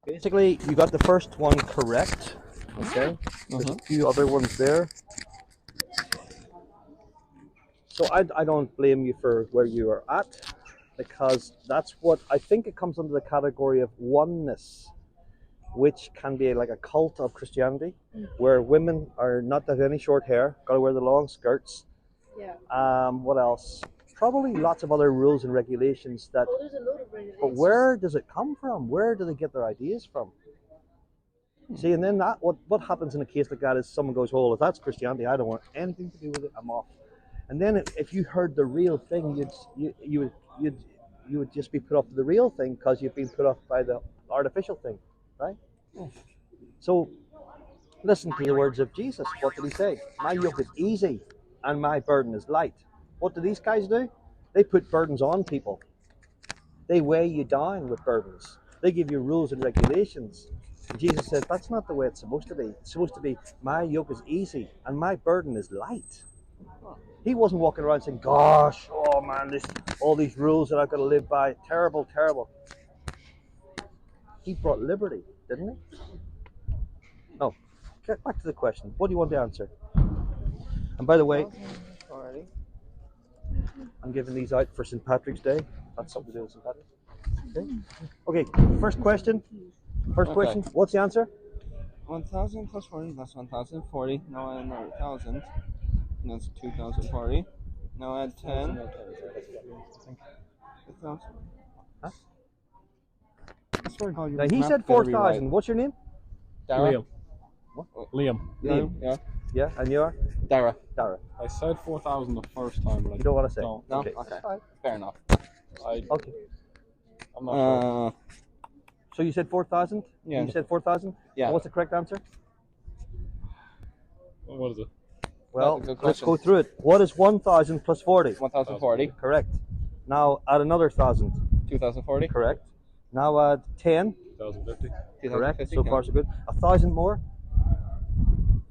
Basically, you got the first one correct. Okay. There's a few other ones there. So I don't blame you for where you are at, because that's what I think it comes under the category of oneness, which can be like a cult of Christianity, where women are not to have any short hair, got to wear the long skirts. Yeah. What else? Probably lots of other rules and regulations that. Oh, there's a load of regulations. But where does it come from? Where do they get their ideas from? See, and then that what happens in a case like that is someone goes, "Well, if that's Christianity, I don't want anything to do with it. I'm off." And then if you heard the real thing, you would just be put off the real thing because you've been put off by the artificial thing, right? So listen to the words of Jesus. What did he say? My yoke is easy and my burden is light. What do these guys do? They put burdens on people. They weigh you down with burdens. They give you rules and regulations. And Jesus said, that's not the way it's supposed to be. It's supposed to be, my yoke is easy and my burden is light. He wasn't walking around saying, gosh, oh man, all these rules that I've got to live by, terrible, terrible. He brought liberty, didn't he? Oh, get back to the question. What do you want to answer? And by the way, I'm giving these out for St. Patrick's Day. That's something to do with St. Patrick's. Okay, first question. Question. What's the answer? 1,000 plus 40, that's 1,040. Now add another 1,000. And that's 2,040. Now add 10. 1,000. Huh? I swear to God, Now he said 4,000. Right. What's your name? Dara. Liam. What? Liam. Liam. Yeah. Yeah, and you are? Dara. Dara. I said 4,000 the first time, but you don't want to say? No. Okay. Fair enough. Okay. I'm not sure. So you said 4,000? Yeah. You said 4,000? Yeah. What's the correct answer? What is it? Well, let's go through it. What is 1,000 plus 40? 1,040. Correct. Now add another 1,000. 2,040. Correct. Now add 10. 2,050. Correct. So far so good. 1,000 more?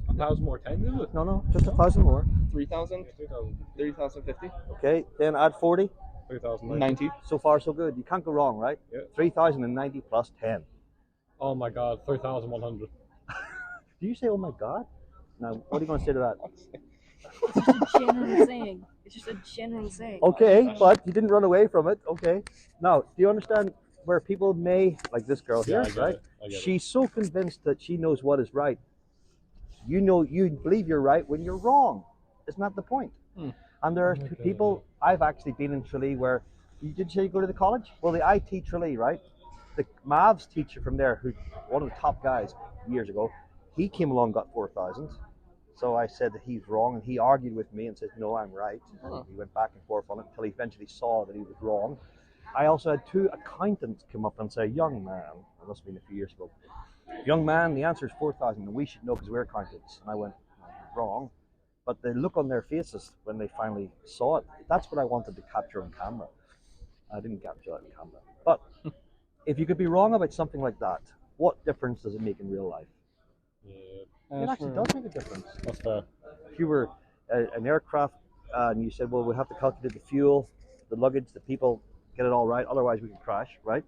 1,000 more 10, is it? No, just 1,000 more. 3,000. 2,000. 3,050. Okay, then add 40. 3,090. So far so good. You can't go wrong, right? Yeah. 3,090 plus 10. Oh my God, 3,100. Do you say, oh my God? Now, what are you going to say to that? It's just a general saying. It's just a general saying. Okay, but you didn't run away from it. Okay. Now, do you understand where people may, like this girl here, right? She's so convinced that she knows what is right. You know, you believe you're right when you're wrong. Isn't that the point? And there are people, I've actually been in Tralee where, did you say you go to the college? Well, the IT Tralee, right? The Mavs teacher from there, who one of the top guys years ago, he came along and got 4,000. So I said that he's wrong, and he argued with me and said, no, I'm right. And he went back and forth on it until he eventually saw that he was wrong. I also had two accountants come up and say, young man, it must have been a few years ago, young man, the answer is 4,000, and we should know because we're accountants. And I went, wrong. But the look on their faces when they finally saw it, that's what I wanted to capture on camera. I didn't capture that on camera. But if you could be wrong about something like that, what difference does it make in real life? Yeah. It actually does make a difference. That's fair. If you were an aircraft and you said, well, we have to calculate the fuel, the luggage, the people, get it all right, otherwise we can crash, right?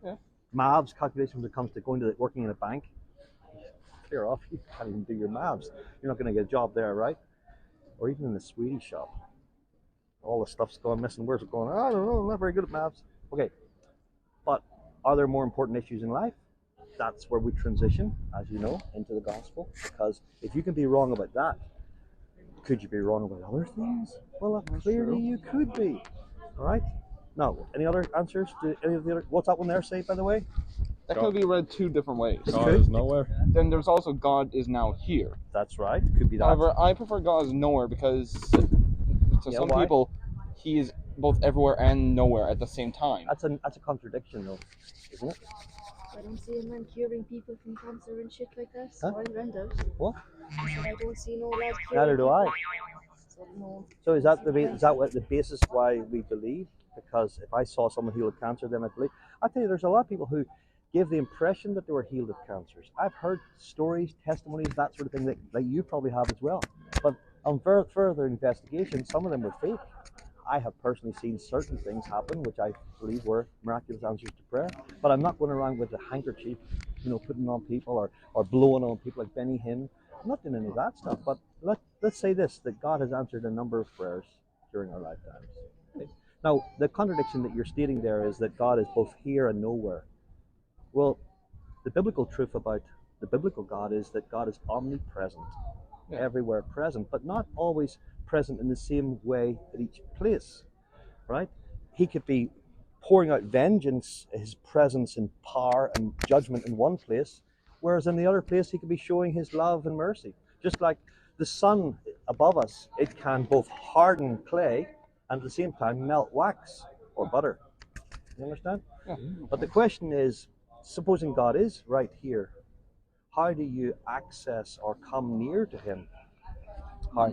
Okay. Mavs calculations when it comes to working in a bank, clear off, you can't even do your Mavs. You're not going to get a job there, right? Or even in the Swedish shop. All the stuff's going missing. Where's it going? I don't know, I'm not very good at Mavs. Okay, but are there more important issues in life? That's where we transition, as you know, into the gospel. Because if you can be wrong about that, could you be wrong about other things? Well, clearly you could be. All right? Now, any other answers to any of the other? What's that one there say, by the way? That could be read two different ways. God is nowhere. Then there's also God is now here. That's right. Could be that. However, I prefer God is nowhere because to some people, he is both everywhere and nowhere at the same time. That's a contradiction, though, isn't it? I don't see a man curing people from cancer and shit like that, so I rent out. What? I don't see no lad curing Neither do I. So, no. So is that the basis why we believe? Because if I saw someone healed of cancer, then I believe. I tell you, there's a lot of people who give the impression that they were healed of cancers. I've heard stories, testimonies, that sort of thing that you probably have as well. But on further investigation, some of them were fake. I have personally seen certain things happen, which I believe were miraculous answers to prayer. But I'm not going around with a handkerchief, putting on people or blowing on people like Benny Hinn. I'm not doing any of that stuff. But let's say this: that God has answered a number of prayers during our lifetimes. Okay? Now, the contradiction that you're stating there is that God is both here and nowhere. Well, the biblical truth about the biblical God is that God is omnipresent, everywhere present, but not always present in the same way at each place, right? He could be pouring out vengeance, his presence and power and judgment in one place, whereas in the other place he could be showing his love and mercy. Just like the sun above us, it can both harden clay and at the same time melt wax or butter. You understand? Yeah. But the question is, supposing God is right here, how do you access or come near to him? How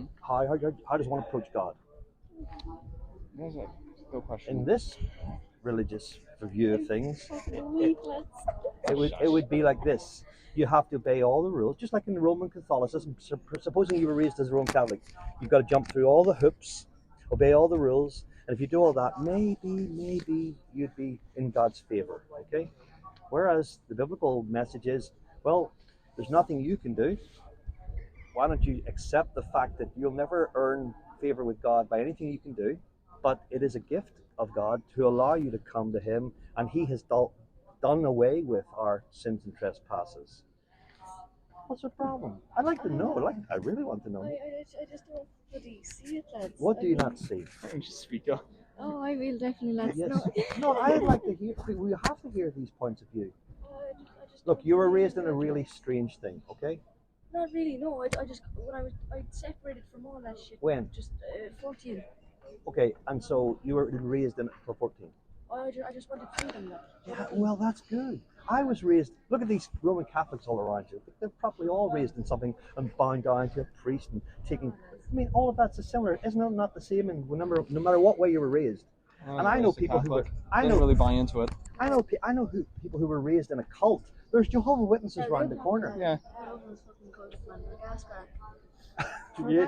does one approach God? That's a good question. In this religious view of things, it would be like this. You have to obey all the rules, just like in Roman Catholicism. Supposing you were raised as a Roman Catholic, you've got to jump through all the hoops, obey all the rules, and if you do all that, maybe you'd be in God's favor, okay? Whereas the biblical message is, well, there's nothing you can do. Why don't you accept the fact that you'll never earn favor with God by anything you can do, but it is a gift of God to allow you to come to him, and he has done away with our sins and trespasses. What's the problem? I'd like to know. I really want to know. I just don't really see it, lads. What do you not see? Why don't you speak up? Oh, I will definitely, lads. Yes. No, No, I'd like to hear. We have to hear these points of view. I just Look, don't you were really raised in a like it. really strange thing, okay? Not really, no. I just, when I separated from all that shit. When? Just 14. Okay, and so you were raised in for 14. I just wanted freedom, like. Yeah, well, that's good. I was raised. Look at these Roman Catholics all around you. They're probably all raised in something and bound down to a priest and taking. I mean, all of that's a similar, isn't it? Not the same, and no matter what way you were raised. And I know people who were. I didn't know. really buy into it. I know people who were raised in a cult. There's Jehovah's Witnesses around the corner. Yeah.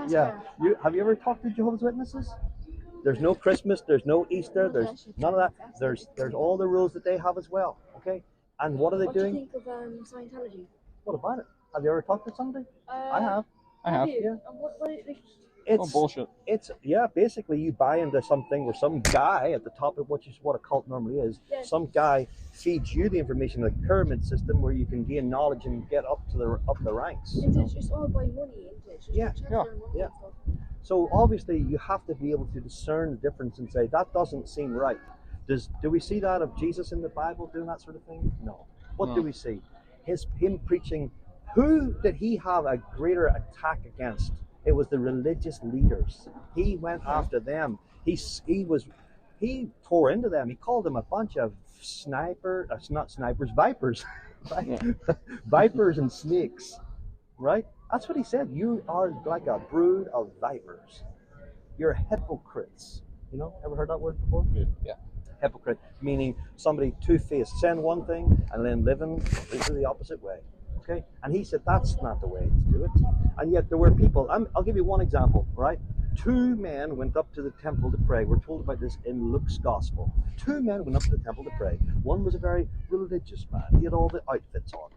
Yeah. Have you ever talked to Jehovah's Witnesses? There's no Christmas. There's no Easter. There's none of that. There's all the rules that they have as well. Okay. And what are they doing? What do you think of Scientology? What about it? Have you ever talked to somebody? I have. I have. You? Yeah. And what, like, Oh, bullshit. It's basically you buy into something where some guy at the top of which is what a cult normally is. Yeah. Some guy feeds you the information, like pyramid system, where you can gain knowledge and get up the ranks. it's just all by money, isn't it? It's just Yeah. transferring money Yeah. and stuff. So obviously you have to be able to discern the difference and say that doesn't seem right. Do we see that of Jesus in the Bible doing that sort of thing? No. What No. do we see? Him preaching. Who did he have a greater attack against? It was the religious leaders. He went after them. He tore into them. He called them a bunch of not snipers, vipers, vipers and snakes, right? That's what he said. You are like a brood of vipers. You're hypocrites. Ever heard that word before? Yeah. Hypocrite, meaning somebody two-faced, saying one thing and then living completely the opposite way. Okay, and he said that's not the way to do it. And yet there were people. I'll give you one example, right? 2 men went up to the temple to pray. We're told about this in Luke's gospel. 2 men went up to the temple to pray. One was a very religious man. He had all the outfits on,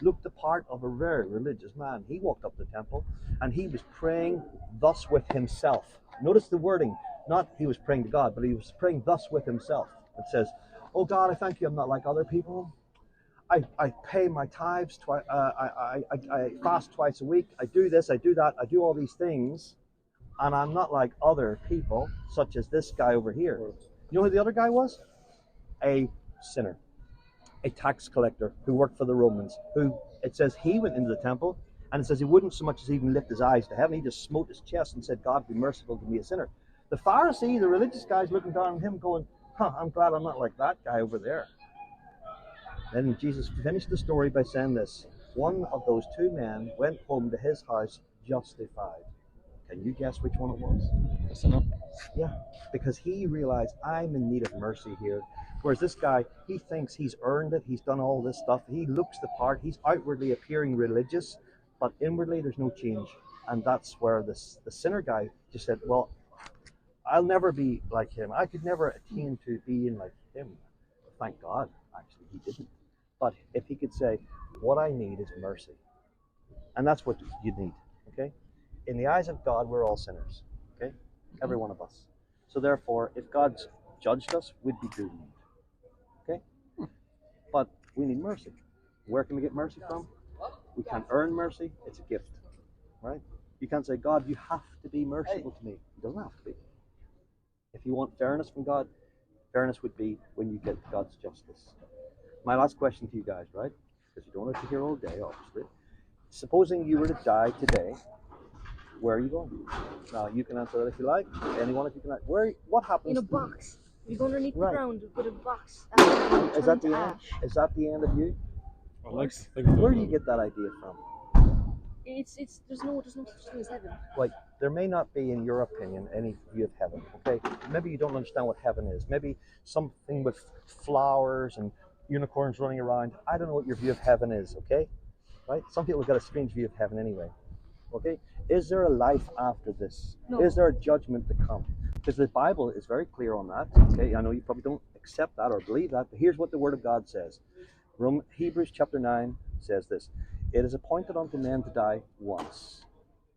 looked the part of a very religious man. He walked up to the temple and he was praying thus with himself. Notice the wording. Not he was praying to God, but he was praying thus with himself. It says, "Oh God, I thank you I'm not like other people. I pay my tithes twice. I fast twice a week. I do this. I do that. I do all these things, and I'm not like other people, such as this guy over here." You know who the other guy was? A sinner, a tax collector who worked for the Romans. Who it says he went into the temple, and it says he wouldn't so much as even lift his eyes to heaven. He just smote his chest and said, "God, be merciful to me, a sinner." The Pharisee, the religious guy's looking down on him, going, I'm glad I'm not like that guy over there." Then Jesus finished the story by saying this: one of those 2 men went home to his house justified. Can you guess which one it was? Yes or no? Yeah, because he realized I'm in need of mercy here. Whereas this guy, he thinks he's earned it. He's done all this stuff. He looks the part. He's outwardly appearing religious, but inwardly there's no change. And that's where the sinner guy just said, "Well, I'll never be like him. I could never attain to being like him. Thank God, actually, he didn't. But if he could say, what I need is mercy. And that's what you need, okay? In the eyes of God, we're all sinners, okay? Every one of us. So therefore, if God's judged us, we'd be doomed, okay? But we need mercy. Where can we get mercy from? We can't earn mercy. It's a gift, right? You can't say, God, you have to be merciful to me. He doesn't have to be. If you want fairness from God, fairness would be when you get God's justice. My last question to you guys, right? Because you don't have to hear all day, obviously. Supposing you were to die today, where are you going? Now, you can answer that if you like. Anyone, if you can. What happens? In a box. You go underneath the Right. ground with a box. Is that the end? Is that the end of you? I like to think so. Where do you get that idea from? There's no such thing as heaven. Like, there may not be, in your opinion, any view of heaven. Okay, maybe you don't understand what heaven is. Maybe something with flowers and unicorns running around. I don't know what your view of heaven is. Okay, right? Some people have got a strange view of heaven anyway. Okay, is there a life after this? No. Is there a judgment to come? Because the Bible is very clear on that. Okay, I know you probably don't accept that or believe that, but here's what the Word of God says. Hebrews chapter 9 says this: it is appointed unto men to die once,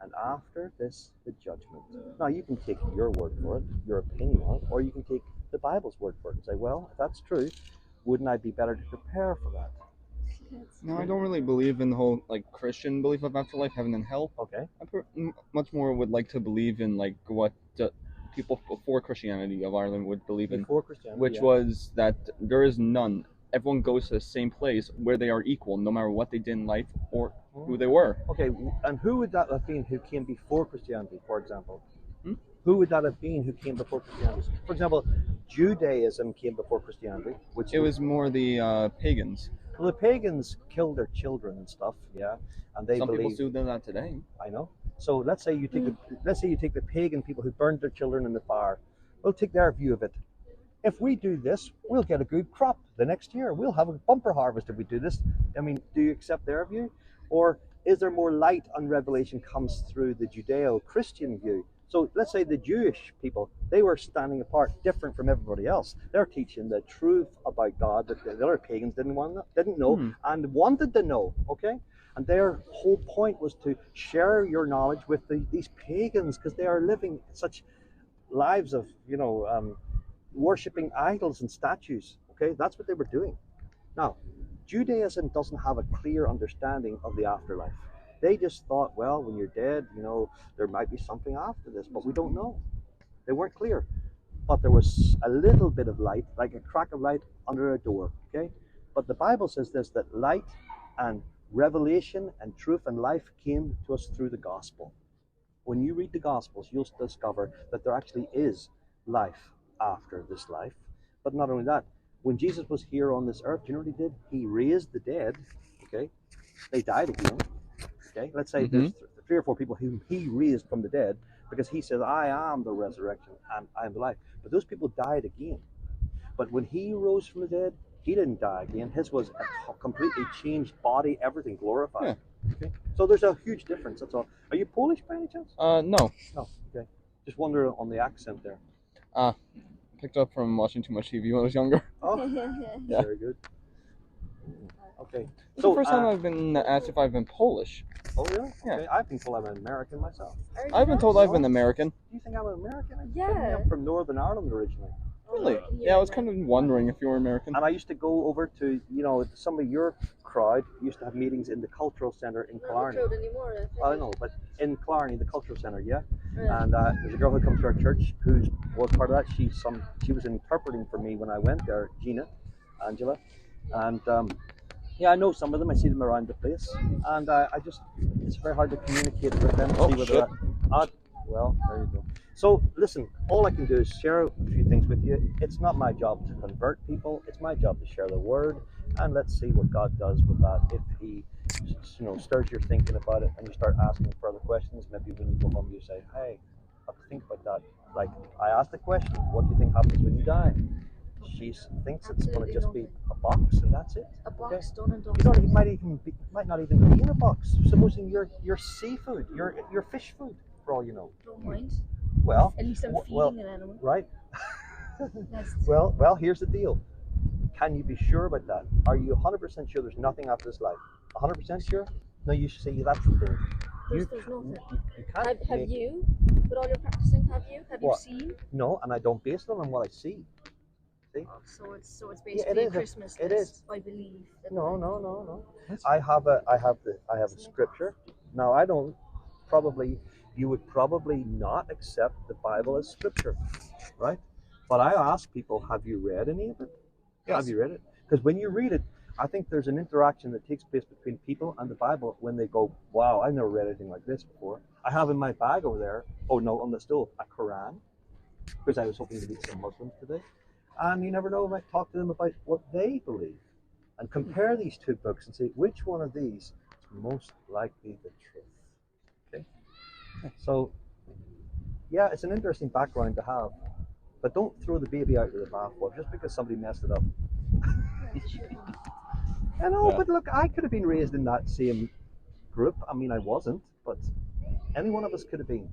and after this the judgment. Now you can take your word for it, your opinion on it, or you can take the Bible's word for it and say, well, if that's true, wouldn't I be better to prepare for that? No, I don't really believe in the whole like Christian belief of afterlife, heaven and hell. Okay. I much more would like to believe in like what people before Christianity of Ireland would believe in, Before Christianity, which was that there is none. Everyone goes to the same place where they are equal, no matter what they did in life or who they were. Okay, and who would that have been who came before Christianity, for example? Hmm? Who would that have been who came before Christianity? For example, Judaism came before Christianity, which It was more the pagans. well, the pagans killed their children and stuff, yeah, and they Some people believed. still do that today. I know. So let's say you take the pagan people who burned their children in the fire. We'll take their view of it. If we do this, we'll get a good crop the next year. We'll have a bumper harvest if we do this. I mean, do you accept their view? Or is there more light on revelation comes through the Judeo-Christian view? So let's say the Jewish people, they were standing apart, different from everybody else. They're teaching the truth about God that the other pagans didn't know and wanted to know, okay? And their whole point was to share your knowledge with these pagans because they are living such lives of, worshipping idols and statues. Okay, that's what they were doing. Now, Judaism doesn't have a clear understanding of the afterlife. They just thought, well, when you're dead, there might be something after this, but we don't know. They weren't clear. But there was a little bit of light, like a crack of light under a door. Okay, but the Bible says this, that light and revelation and truth and life came to us through the gospel. When you read the Gospels, you'll discover that there actually is life after this life. But not only that, when Jesus was here on this earth, do you know what he did? He raised the dead. Okay, they died again. Okay, let's say there's 3 or 4 people whom he raised from the dead, because he says, I am the resurrection and I am the life. But those people died again. But when he rose from the dead, he didn't die again. His was a completely changed body, everything glorified. Yeah. Okay, so there's a huge difference. That's all. Are you Polish by any chance? No. No. Okay. Just wonder on the accent there. Picked up from watching too much TV when I was younger. Oh, yeah. Very good. Okay. It's the first time I've been asked if I've been Polish. Oh, yeah? Yeah. Okay. I've been told I'm an American myself. I've been told I've been American. Do you think I'm an American? Yeah. I'm from Northern Ireland originally. Really? Yeah, I was kind of wondering if you were American. And I used to go over to, some of your crowd used to have meetings in the cultural centre in Killarney. Not anymore. I know, but in Killarney, the cultural centre, yeah. And there's a girl who comes to our church who was part of that. She was interpreting for me when I went there, Angela. And I know some of them. I see them around the place. And it's very hard to communicate with them. Oh, see whether well, there you go. So listen, all I can do is share a few things with you. It's not my job to convert people. It's my job to share the word, and let's see what God does with that. If He, stirs your thinking about it, and you start asking further questions. Maybe when you go home, you say, "Hey, I have to think about that." Like I asked the question, "What do you think happens when you die?" She thinks it's going to just be a box, and that's it. A box done and done. It might not even be in a box. Supposing your seafood, your fish food, for all you know. Don't mind. Well, At least I'm feeding an animal. right. That's Well, here's the deal. Can you be sure about that? Are you 100% sure there's nothing after this life? 100% sure? No, you see, that's the thing. there's nothing. You can't Have make- you? With all your practicing, have you? Have you What? seen? No, and I don't base it on what I see. See? So it's it basically is. a Christmas It list, is. I believe. No. I have a scripture. Now you would probably not accept the Bible as scripture, right? But I ask people, have you read any of it? Yes. Have you read it? Because when you read it, I think there's an interaction that takes place between people and the Bible when they go, wow, I've never read anything like this before. I have in my bag over there, on the stove, a Quran, because I was hoping to meet some Muslims today. And you never know, I might talk to them about what they believe and compare these two books and see which one of these is most likely the truth. Okay? So, yeah, it's an interesting background to have. But don't throw the baby out with the bathwater just because somebody messed it up. I know, Yeah. but look, I could have been raised in that same group. I mean, I wasn't, but any one of us could have been.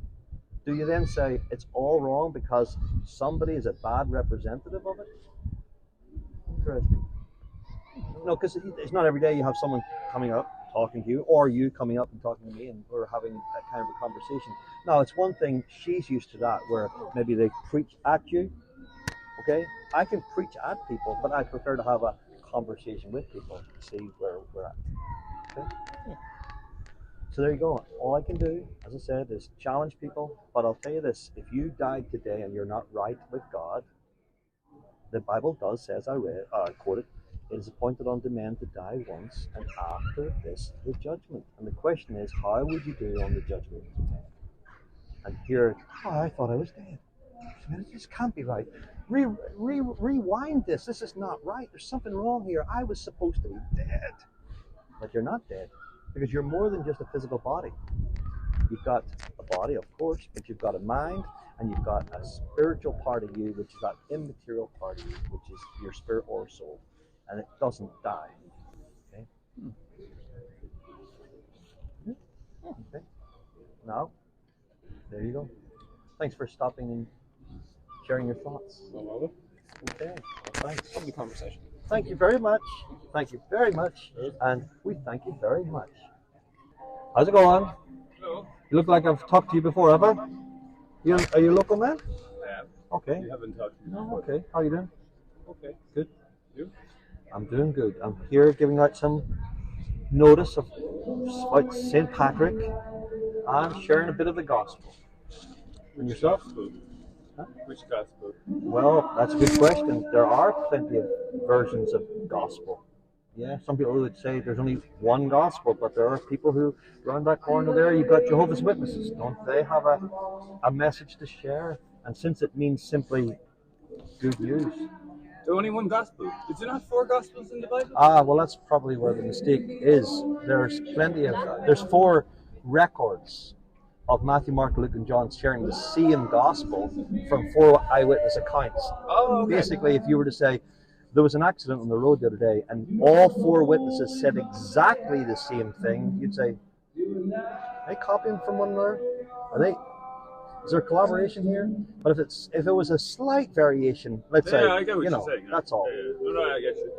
Do you then say it's all wrong because somebody is a bad representative of it? Interesting. No, because it's not every day you have someone coming up talking to you, or you coming up and talking to me, and we're having a kind of a conversation. Now, it's one thing, she's used to that, where maybe they preach at you. Okay, I can preach at people, but I prefer to have a conversation with people to see where we're at. Okay. So there you go. All I can do, as I said, is challenge people. But I'll tell you this: if you died today and you're not right with God, the Bible does say, as I quoted, it is appointed unto men to die once, and after this, the judgment. And the question is, how would you do on the judgment? And here, I thought I was dead. This can't be right. Rewind this. This is not right. There's something wrong here. I was supposed to be dead. But you're not dead, because you're more than just a physical body. You've got a body, of course, but you've got a mind, and you've got a spiritual part of you, which is that immaterial part of you, which is your spirit or soul. And it doesn't die. Okay? Okay. Now, there you go. Thanks for stopping and sharing your thoughts. No Okay. Well, thanks. Lovely conversation. Thank you very much. Thank you very much. And we thank you very much. How's it going? Hello. You look like I've talked to you before, have I? Are you a local man? I am. Okay. You haven't talked to me. No, okay. How are you doing? Okay. Good. You? I'm doing good. I'm here giving out some notice of about St. Patrick and sharing a bit of the gospel. And yourself? Gospel? Huh? Which gospel? Well, that's a good question. There are plenty of versions of gospel. Yeah, some people would say there's only one gospel, but there are people who, around that corner there, you've got Jehovah's Witnesses. Don't they have a message to share? And since it means simply good news. There's only one gospel. Is there not 4 gospels in the Bible? Well, that's probably where the mistake is. There's 4 records of Matthew, Mark, Luke, and John sharing the same gospel from 4 eyewitness accounts. Oh, okay. Basically, if you were to say, there was an accident on the road the other day, and all 4 witnesses said exactly the same thing, you'd say, are they copying from one another? Is there collaboration here? But if it was a slight variation, let's say, I get what you're saying. that's all. Yeah. No, I get you.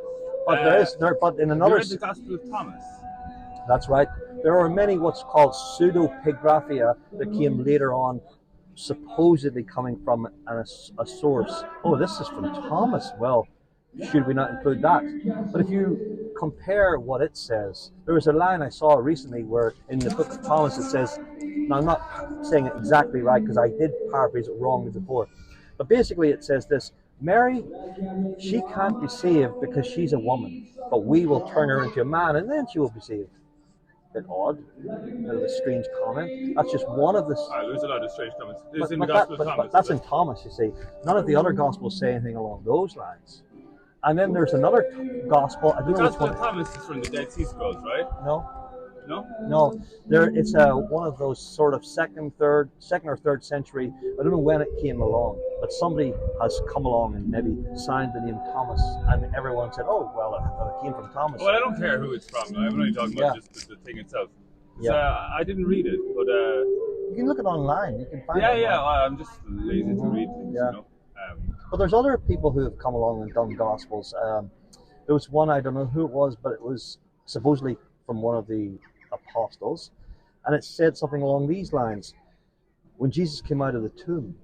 But but in Have you another, read the Gospel of Thomas? that's right. There are many what's called pseudepigraphia that came later on, supposedly coming from a source. Oh, this is from Thomas. Well, should we not include that? But if you compare what it says, there was a line I saw recently where in the book of Thomas it says, now I'm not saying it exactly right because I did paraphrase it wrongly before, but basically it says this: Mary, she can't be saved because she's a woman, but we will turn her into a man and then she will be saved. Bit odd, bit of a strange comment. That's just one of the. There's a lot of strange comments. It's in But the Gospel of but Thomas. that's in Thomas, you see. None of the other Gospels say anything along those lines. And then there's another Gospel. I The don't know which Gospel one. of Thomas is from the Dead Sea Scrolls, right? No, No? it's one of those sort of second or third century. I don't know when it came along, but somebody has come along and maybe signed the name Thomas, and everyone said, "Oh, well, it came from Thomas." Well, I don't care who it's from. I'm only talking about just the thing itself. Yeah. I didn't read it, but You can look it online. You can find it Yeah, online. yeah. Well, I'm just lazy to read things, Yeah. you know. But there's other people who have come along and done gospels. There was one, I don't know who it was, but it was supposedly from one of the apostles, and it said something along these lines: when Jesus came out of the tomb,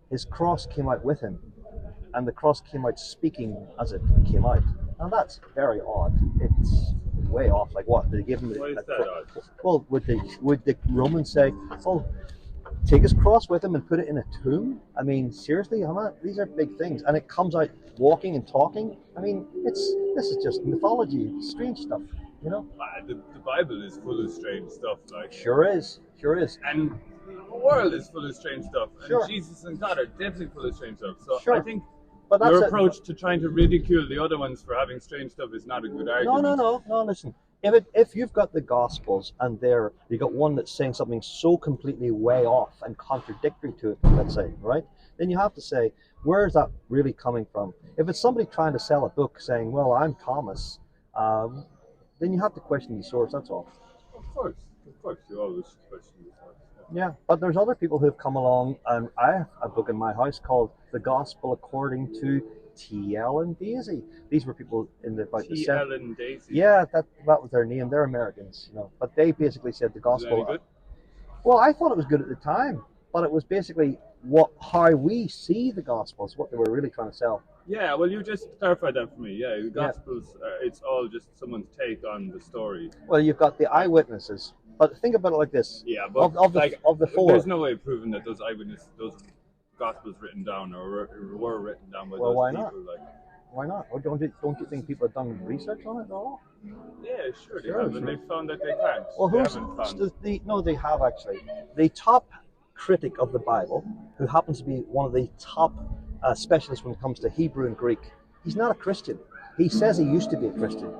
his cross came out with him, and the cross came out speaking as it came out. Now that's very odd. It's way off. Like what? Did they give him? Why is that odd? Well, would the Romans say, "Oh, take his cross with him and put it in a tomb"? I mean, seriously, these are big things, and it comes out walking and talking. I mean, this is just mythology, strange stuff, you know. The Bible is full of strange stuff, like. Sure is. And the world is full of strange stuff, and Sure. Jesus and God are definitely full of strange stuff. So Sure. I think But that's your it. approach to trying to ridicule the other ones for having strange stuff is not a good argument. No. Listen, if you've got the Gospels and you got one that's saying something so completely way off and contradictory to it, let's say, right? Then you have to say, where is that really coming from? If it's somebody trying to sell a book saying, "Well, I'm Thomas," then you have to question the source. That's all. Of course, you always question yourself. Yeah, but there's other people who've come along, and I have a book in my house called "The Gospel According to T.L. and Daisy." These were people in about the T.L. and Daisy. Yeah, that was their name. They're Americans, you know. But they basically said the Is it gospel. any good? Well, I thought it was good at the time, but it was basically how we see the gospel is what they were really trying to sell. Yeah, well, you just clarified that for me. Yeah, the Gospels, it's all just someone's take on the story. Well, you've got the eyewitnesses, but think about it like this: Yeah, but of the four. there's no way of proving that those Gospels written down or were written down by those Why people. not? Like, Why not? Or don't you think people have done research on it at all? yeah, sure they Sure, have, sure. and they found that they can't. Well, they who's haven't found. no? They have actually. The top critic of the Bible, who happens to be one of the top specialists when it comes to Hebrew and Greek. He's not a Christian. He says he used to be a Christian.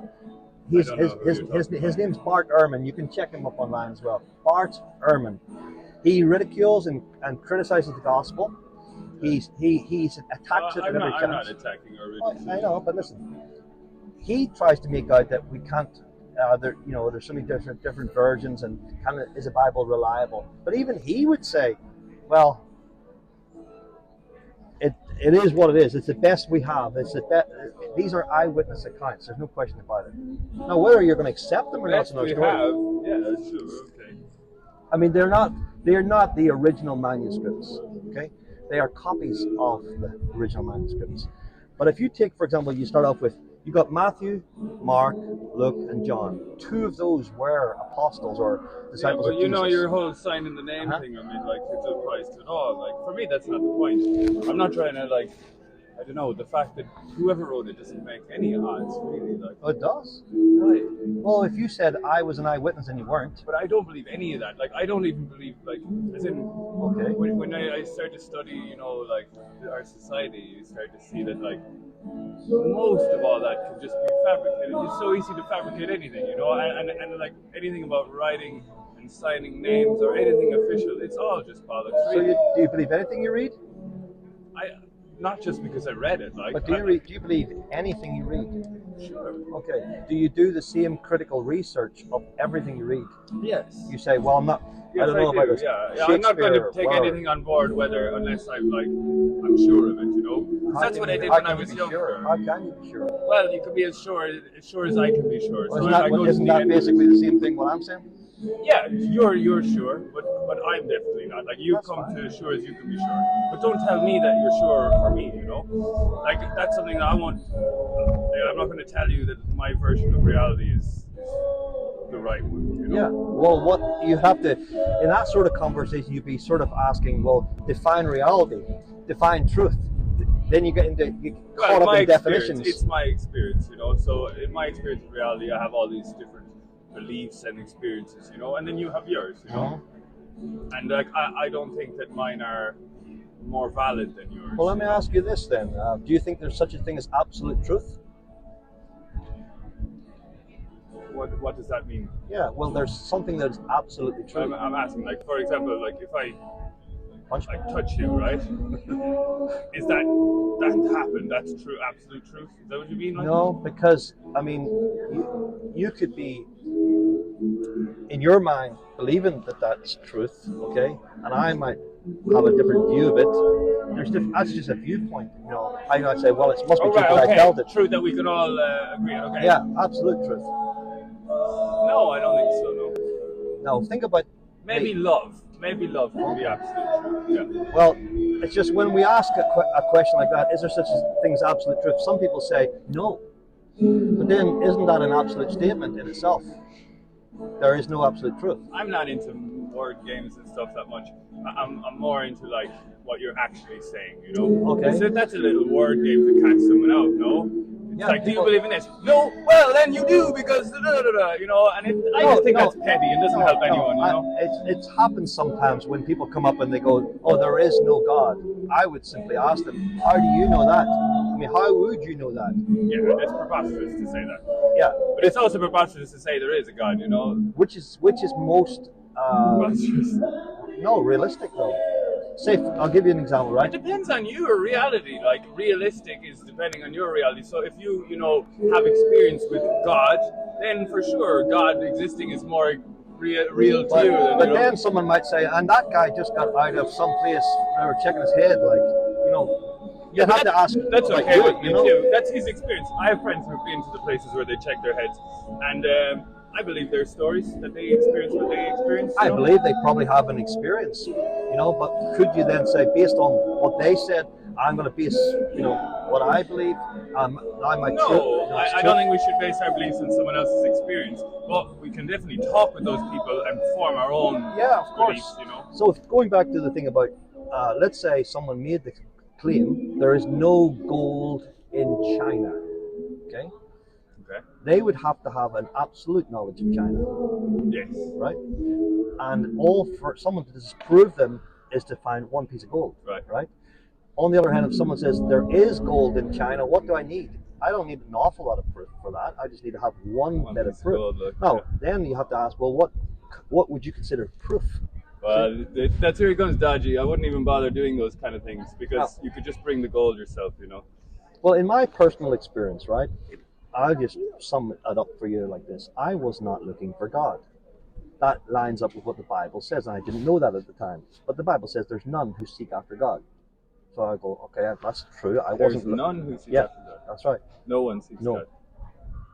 His name's Bart Ehrman. You can check him up online as well. Bart Ehrman. He ridicules and criticizes the gospel. He attacks it at every chance. I'm not attacking or ridiculing. I know, but listen. He tries to make out that we can't. There's so many different versions, and is a Bible reliable? But even he would say, well, it is what it is. It's the best we have. These are eyewitness accounts. There's no question about it. Now, whether you're going to accept them or not, Best is another we story. have, yeah, sure, okay. I mean, they're not the original manuscripts. Okay, they are copies of the original manuscripts. But if you take, for example, you start off with, you got Matthew, Mark, Luke, and John. Two of those were apostles or disciples Yeah, of but you know Jesus. your whole sign in the name thing. I mean, like, it applies to it all. Like, for me, that's not the point. I'm not trying to, like, I don't know, the fact that whoever wrote it doesn't make any odds, really. Like, Oh, it does. why? Well, if you said I was an eyewitness and you weren't, But I don't believe any of that. Like, I don't even believe, like, as in, okay. when I start to study, you know, like, our society, you start to see that, like, most of all that can just be fabricated. It's so easy to fabricate anything, you know, and like, anything about writing and signing names or anything official, it's all just bollocks, So really. do you believe anything you read? Not just because I read it, like. But do you believe anything you read? Sure. Okay. Do you do the same critical research of everything you read? Yes. You say, well, I Yes, don't know do. about this. Yeah, I'm not going to take Shakespeare, anything on board unless I'm sure of it, you know. 'Cause that's what I did when I was younger. How can you be sure? Well, you can be as sure as I can be sure. Well, So isn't I go to isn't the that end. basically the same thing what I'm saying? Yeah, you're sure, but I'm definitely not. Like, you've That's come fine. to as sure as you can be sure. But don't tell me that you're sure for me, you know? Like, that's something that I want. I'm not going to tell you that my version of reality is the right one, you know? Yeah. Well, what you have to, in that sort of conversation, you'd be sort of asking, well, define reality, define truth. Then you get Well, caught up my in experience, definitions. it's my experience, you know? So in my experience of reality, I have all these different beliefs and experiences, you know? And then you have yours, you know? And like, I don't think that mine are more valid than yours. Well, let me ask you this then. Do you think there's such a thing as absolute truth? What does that mean? Yeah, well, there's something that is absolutely true. I'm asking, like, for example, like, if I Punch me. touch you, right? Is that happened? That's true, absolute truth? Is that what you mean? Like? No, because, I mean, you could be in your mind believing that that's truth, okay, and I might have a different view of it. That's just a viewpoint, you know. I might say, well, it must be Oh, true right, because okay. I felt it. Truth that we could all agree on. Okay. Yeah, absolute truth. No, I don't think so. No. Now think about Maybe love. Maybe love can be absolute truth. Yeah. Well, it's just when we ask a question like that, is there such a thing as absolute truth? Some people say no, but then isn't that an absolute statement in itself? There is no absolute truth. I'm not into word games and stuff that much. I'm more into like what you're actually saying, you know? Okay. So that's a little word game to catch someone out, no? It's Yeah, like, people- do you believe in this? No, well then you do because you know, and I just think that's petty and doesn't help anyone, you know? It happens sometimes when people come up and they go, oh, there is no God. I would simply ask them, how do you know that? I mean, how would you know that? Yeah, it's preposterous to say that. Yeah. But it's also preposterous to say there is a God, you know? Which is most Preposterous. no, realistic though. Say, I'll give you an example, It right? depends on your reality. Like realistic is depending on your reality. So if you know have experience with God, then for sure God existing is more real to you. Than, But you know, then someone might say, and that guy just got out of some place, they were checking his head, like, you know, you have to ask. That's like, okay with you me know? too. That's his experience. I have friends who've been to the places where they check their heads, and I believe their stories that they experience what they experience. I believe they probably have an experience, you know, but could you then say, based on what they said, I'm going to base, you know, what I believe, I might No, I don't think we should base our beliefs on someone else's experience, but we can definitely talk with those people and form our own Yeah, of course. beliefs, you know. So going back to the thing about, let's say someone made the claim, there is no gold in China, okay? Okay. They would have to have an absolute knowledge of China, Yes. right? And all for someone to disprove them is to find one piece of gold, Right. On the other hand, if someone says there is gold in China, what do I need? I don't need an awful lot of proof for that. I just need to have one bit of piece of proof. gold, like, No, yeah. then you have to ask, well, what would you consider proof? Well, that's where it becomes dodgy. I wouldn't even bother doing those kind of things because you could just bring the gold yourself, you know. Well, in my personal experience, right, I'll just sum it up for you like this. I was not looking for God. That lines up with what the Bible says, and I didn't know that at the time. But the Bible says there's none who seek after God. So I go, okay, that's true. There's none who seeks after God. That's right. No one seeks No. God.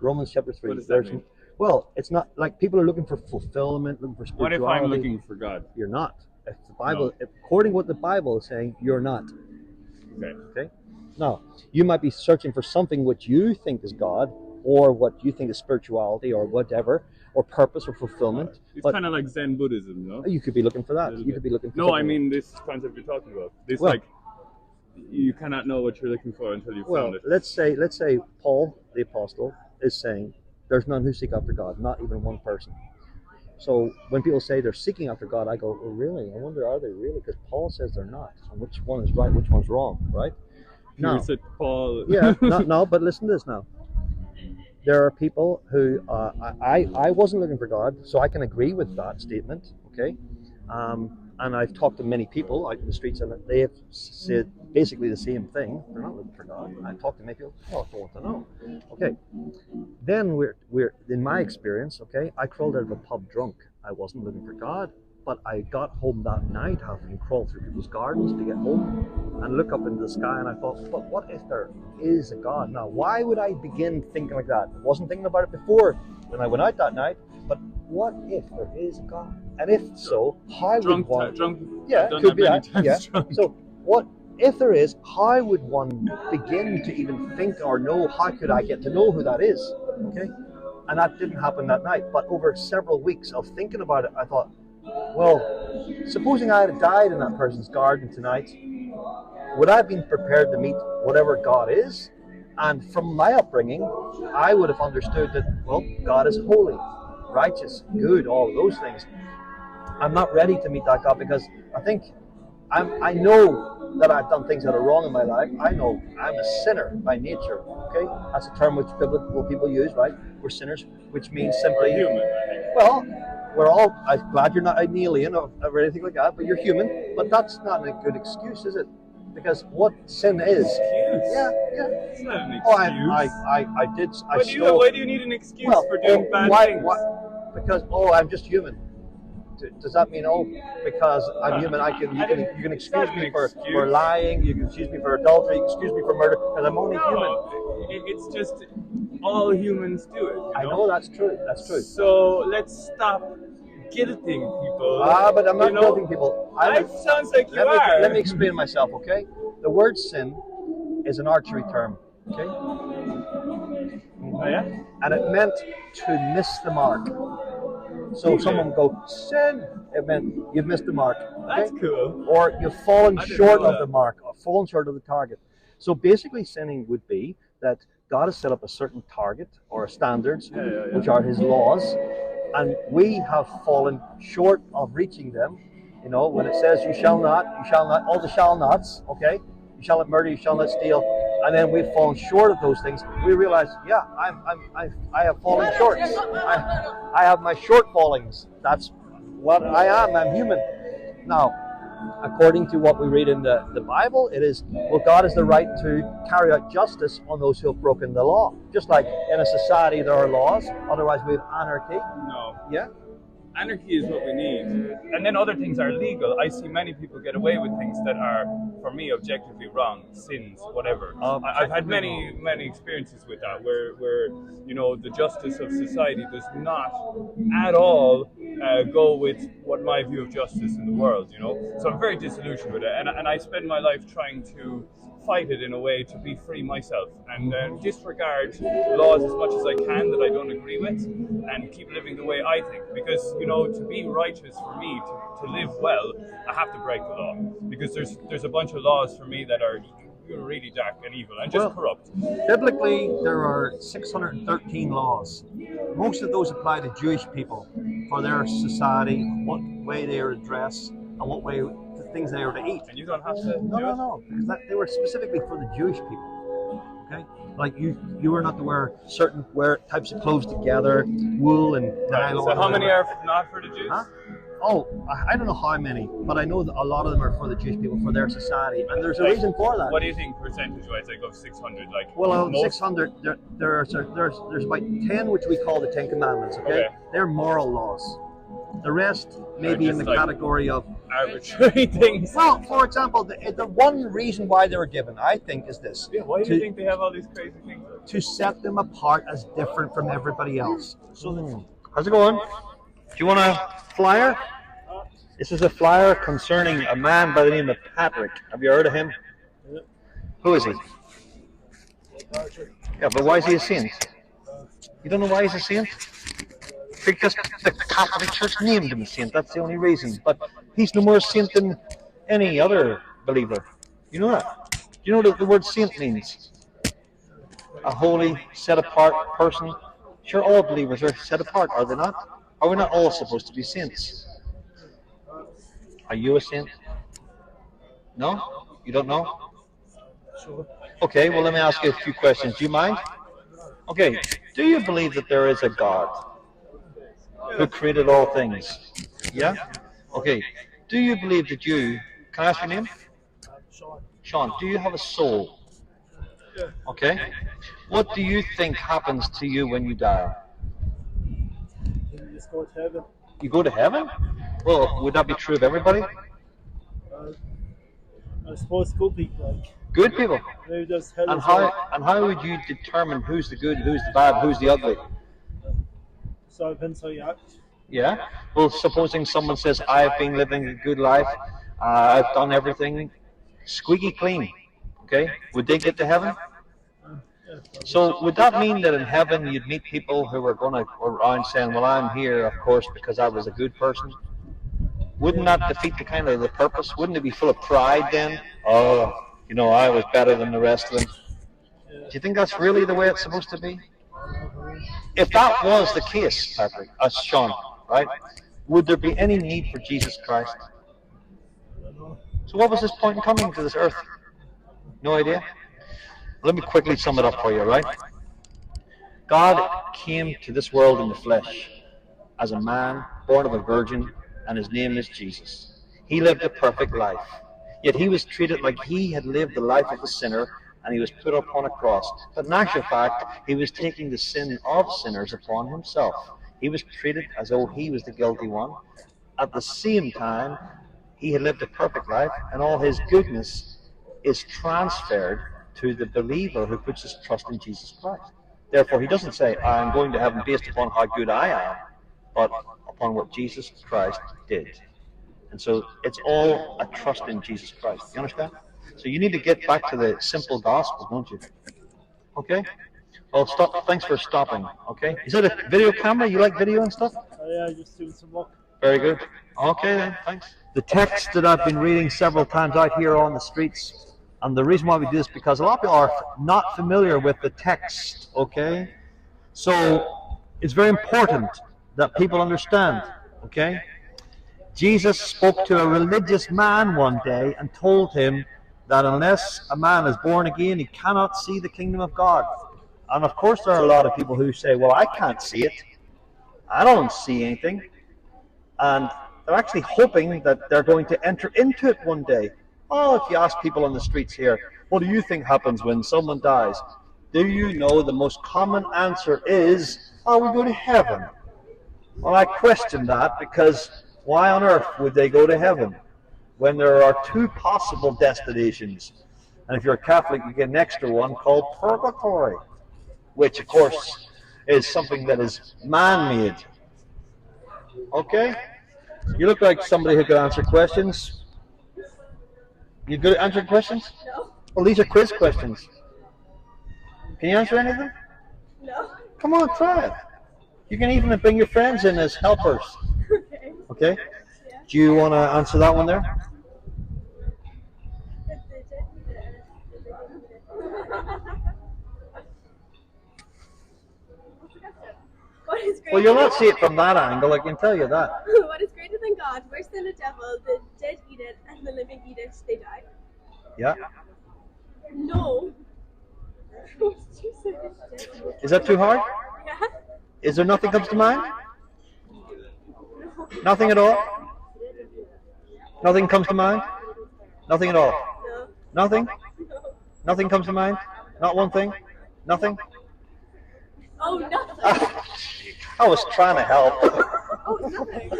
Romans chapter 3. What does that mean? Well, it's not like people are looking for fulfillment, looking for What spirituality. if I'm looking for God? You're not. If the Bible, according to what the Bible is saying, you're not. Okay. Okay. Now, you might be searching for something which you think is God, or what you think is spirituality, or whatever, or purpose, or fulfillment. It's But kind of like Zen Buddhism, no? you could be looking for that. Little You bit. could be looking for. No, something. I mean this concept you're talking about. This Well- like you cannot know what you're looking for until you Well, found it. let's say Paul the apostle is saying there's none who seek after God, not even one person. So when people say they're seeking after God, I go, oh, really? I wonder, are they really? Because Paul says they're not. So which one is right? Which one's wrong? Right? Here No. said Paul. Yeah. No. But listen to this now. There are people who I wasn't looking for God, so I can agree with that statement. Okay. And I've talked to many people out in the streets, and they have said basically the same thing. They're not looking for God. I've talked to many people. Oh, I don't want to know. Okay. Then we're in my experience. Okay, I crawled out of a pub drunk. I wasn't looking for God, but I got home that night having crawled through people's gardens to get home and look up into the sky, and I thought, but what if there is a God? Now, why would I begin thinking like that? I wasn't thinking about it before when I went out that night, but what if there is a God? And if so, how would one... Yeah, I've done could be many that. times Yeah. drunk. So what if there is? How would one begin to even think or know? How could I get to know who that is? Okay, and that didn't happen that night. But over several weeks of thinking about it, I thought, well, supposing I had died in that person's garden tonight, would I have been prepared to meet whatever God is? And from my upbringing, I would have understood that, well, God is holy, righteous, good, all of those things. I'm not ready to meet that God because I think I know that I've done things that are wrong in my life. I know I'm a sinner by nature. Okay, that's a term which people use, right? We're sinners, which means simply We're human, I think. well, we're all. I'm glad you're not an alien or anything like that, but you're human. But that's not a good excuse, is it? Because what sin is? Excuse? Yeah. It's not an excuse. Oh, I did. Why do you need an excuse for doing bad things? Because, oh, I'm just human. Does that mean, oh, because I'm human, you can excuse me for lying, you can excuse me for adultery, you can excuse me for murder, because I'm only human. It's just all humans do it. I know that's true. That's true. So let's stop guilting people. But I'm not guilting people. Sounds like you are. Let me explain myself, okay? The word sin is an archery term, okay? Oh, yeah? And it meant to miss the mark. So someone would go, sin, it meant you've missed the mark. Okay? That's cool. Or you've fallen short of the mark, or fallen short of the target. So basically sinning would be that God has set up a certain target or standards, which are his laws, and we have fallen short of reaching them. You know, when it says you shall not, all the shall nots, okay? You shall not murder, you shall not steal, and then we've fallen short of those things. We realize, yeah, I have fallen short. I have my shortfallings. That's what I am. I'm human. Now, according to what we read in the Bible, it is, well, God has the right to carry out justice on those who have broken the law. Just like in a society there are laws, otherwise we have anarchy. No. Yeah? Anarchy is what we need. And then other things are legal. I see many people get away with things that are, for me, objectively wrong, sins, whatever. I've had many experiences with that, where you know, the justice of society does not at all go with what my view of justice in the world, you know. So I'm very disillusioned with it, and I spend my life trying to fight it in a way to be free myself and disregard laws as much as I can that I don't agree with, and keep living the way I think. Because, you know, to be righteous for me, to live well, I have to break the law, because there's a bunch of laws for me that are really dark and evil and just corrupt. Biblically, there are 613 laws. Most of those apply to Jewish people for their society, what way they are dressed, and what way the things they are to eat. And you don't have to. No, because they were specifically for the Jewish people. Okay, like you were not to wear certain types of clothes together, wool and nylon. So how many are not for the Jews? Huh? Oh, I don't know how many, but I know that a lot of them are for the Jewish people, for their society, and there's a reason for that. What do you think percentage-wise, like of 600? Like, well, of 600, there's about 10 which we call the 10 Commandments. Okay, they're moral laws. The rest may be in the category of arbitrary things. Well, for example, the one reason why they were given, I think, is this. Yeah, why do you think they have all these crazy things? To set them apart as different from everybody else. So, how's it going? Do you want a flyer? This is a flyer concerning a man by the name of Patrick. Have you heard of him? Yeah. Who is he? Yeah, but why is he a saint? You don't know why he's a saint? Because the Catholic Church named him a saint. That's the only reason. But he's no more a saint than any other believer. You know that? You know what the word saint means? A holy, set-apart person. Sure, all believers are set apart, are they not? Are we not all supposed to be saints? Are you a saint? No? You don't know? Sure. Okay, well, let me ask you a few questions. Do you mind? Okay, do you believe that there is a God who created all things? Yeah? Okay, do you believe that can I ask your name? Sean. Sean, do you have a soul? Yeah. Okay. What do you think happens to you when you die? You just go to heaven. You go to heaven? Well, would that be true of everybody? I suppose good people, like. Good people. Maybe there's hell. And how would you determine who's the good, who's the bad, who's the ugly? So it depends how you act. Yeah? Well, supposing someone says, I've been living a good life, I've done everything squeaky clean, okay? Would they get to heaven? So would that mean that in heaven you'd meet people who are going to go around saying, well, I'm here, of course, because I was a good person? Wouldn't that defeat the purpose? Wouldn't it be full of pride then? Oh, you know, I was better than the rest of them. Do you think that's really the way it's supposed to be? If that was the case, Patrick, Sean, right, would there be any need for Jesus Christ? So what was his point in coming to this earth? No idea? Let me quickly sum it up for you, right? God came to this world in the flesh as a man born of a virgin, and his name is Jesus. He lived a perfect life, yet he was treated like he had lived the life of a sinner, and he was put upon a cross. But in actual fact, he was taking the sin of sinners upon himself. He was treated as though he was the guilty one. At the same time, he had lived a perfect life, and all his goodness is transferred to the believer who puts his trust in Jesus Christ. Therefore, he doesn't say, I'm going to heaven based upon how good I am, but upon what Jesus Christ did. And so it's all a trust in Jesus Christ. You understand? So you need to get back to the simple gospel, don't you? Okay? Well, stop. Thanks for stopping. Okay? Is that a video camera? You like video and stuff? Oh yeah, just doing some work. Very good. Okay then, thanks. The text that I've been reading several times out here on the streets, and the reason why we do this is because a lot of people are not familiar with the text, okay? So it's very important that people understand, okay? Jesus spoke to a religious man one day and told him that unless a man is born again, he cannot see the kingdom of God. And of course there are a lot of people who say, well, I can't see it. I don't see anything. And they're actually hoping that they're going to enter into it one day. Oh, if you ask people on the streets here, what do you think happens when someone dies? Do you know the most common answer is, oh, we go to heaven. Well, I question that, because why on earth would they go to heaven when there are two possible destinations? And if you're a Catholic, you get an extra one called purgatory, which of course is something that is man-made. Okay? You look like somebody who could answer questions. You good at answering questions? No. Well, these are quiz questions. Can you answer any of them? No. Come on, try it. You can even bring your friends in as helpers. Okay. Okay? Yeah. Do you want to answer that one there? What is greater Well, you'll not see it from that angle, I can tell you that. What is greater than God, worse than the devil, the dead eat it, and the living eat it, they die? Yeah. No. What did you say? Is that too hard? Yeah? Is there nothing comes to mind? Nothing at all? Nothing comes to mind? Nothing at all? No. Nothing? No. Nothing comes to mind? Not one thing? Nothing? Oh, nothing. I was trying to help. Oh, nothing.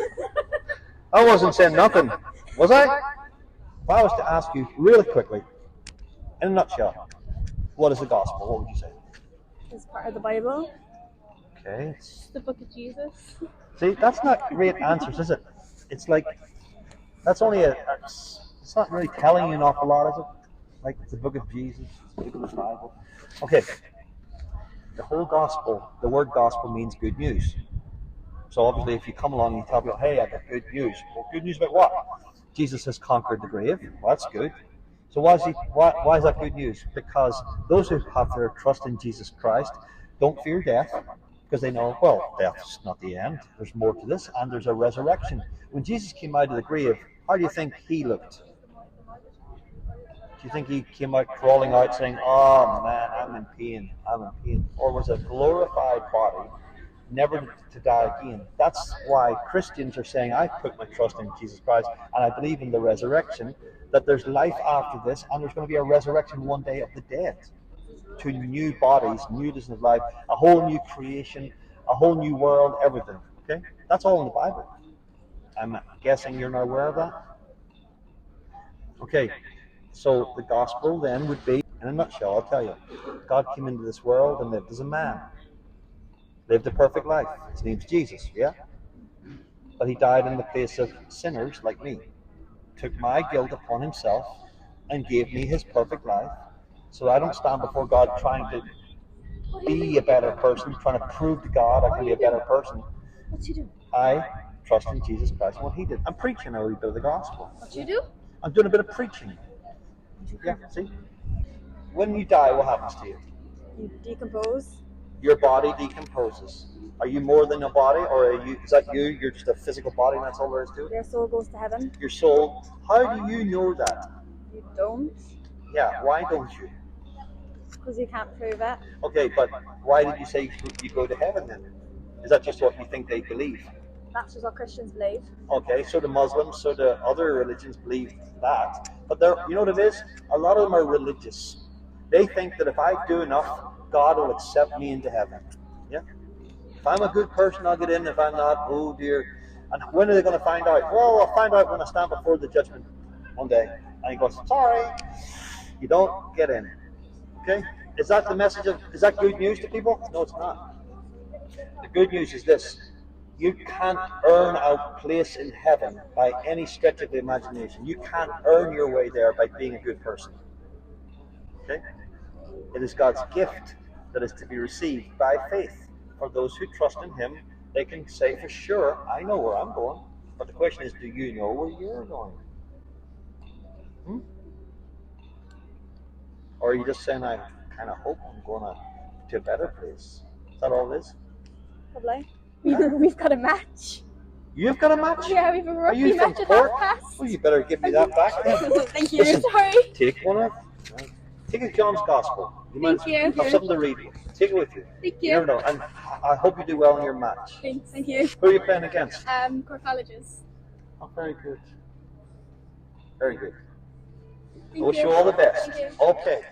I wasn't saying nothing, was I? If I was to ask you really quickly, in a nutshell, what is the gospel? What would you say? It's part of the Bible. Okay. The book of Jesus. See, that's not great answers, is it? It's like, that's only it's not really telling you an awful lot, is it? Like the book of Jesus, the book of the Bible. Okay. The whole gospel, the word gospel means good news. So obviously if you come along and you tell people, hey, I got good news. Well, good news about what? Jesus has conquered the grave. Well, that's good. So why is that good news? Because those who have their trust in Jesus Christ don't fear death, because they know, well, death's not the end. There's more to this, and there's a resurrection. When Jesus came out of the grave, how do you think he looked? Do you think he came out crawling out saying, oh man, I'm in pain, I'm in pain? Or was a glorified body, never to die again? That's why Christians are saying, I put my trust in Jesus Christ and I believe in the resurrection, that there's life after this, and there's going to be a resurrection one day of the dead. To new bodies, newness of life, a whole new creation, a whole new world, everything. Okay? That's all in the Bible. I'm guessing you're not aware of that? Okay. So the gospel then would be, in a nutshell, I'll tell you, God came into this world and lived as a man. Lived a perfect life. His name's Jesus, yeah? But he died in the place of sinners like me. Took my guilt upon himself and gave me his perfect life. So I don't stand before God trying to be a better person, trying to prove to God I can be a better person. What you do? I trust in Jesus Christ and what he did. I'm preaching a wee bit of the gospel. What you do? I'm doing a bit of preaching. Yeah, see? When you die, what happens to you? You decompose. Your body decomposes. Are you more than a body, or is that you? You're just a physical body and that's all there is to it? Your soul goes to heaven. Your soul, how do you know that? You don't. Yeah, why don't you? Because you can't prove it. Okay, but why did you say you go to heaven then? Is that just what you think they believe? That's just what Christians believe. Okay, so the Muslims, so the other religions believe that. But you know what it is? A lot of them are religious. They think that if I do enough, God will accept me into heaven. Yeah? If I'm a good person, I'll get in. If I'm not, oh dear. And when are they going to find out? Well, I'll find out when I stand before the judgment one day. And he goes, sorry, you don't get in. Okay? Is that the message is that good news to people? No, it's not. The good news is this. You can't earn a place in heaven by any stretch of the imagination. You can't earn your way there by being a good person. Okay? It is God's gift that is to be received by faith. For those who trust in Him, they can say for sure, I know where I'm going. But the question is, do you know where you're going? Or are you just saying, I kind of hope I'm going to a better place? Is that all it is? Probably. We've got a match. You've got a match? Yeah, we've a Are you rugby from match at Cork? 1:30. Well, you better give me that back then. Thank you. Listen, Sorry. take one of take a John's Gospel. Thank you. Have something to read. Take it with you. Thank You never know. And I hope you do well in your match. Thanks. Thank you. Who are you playing against? Cork Colleges. Oh, very good. Very good. I Thank wish you all the best. Thank you. Okay.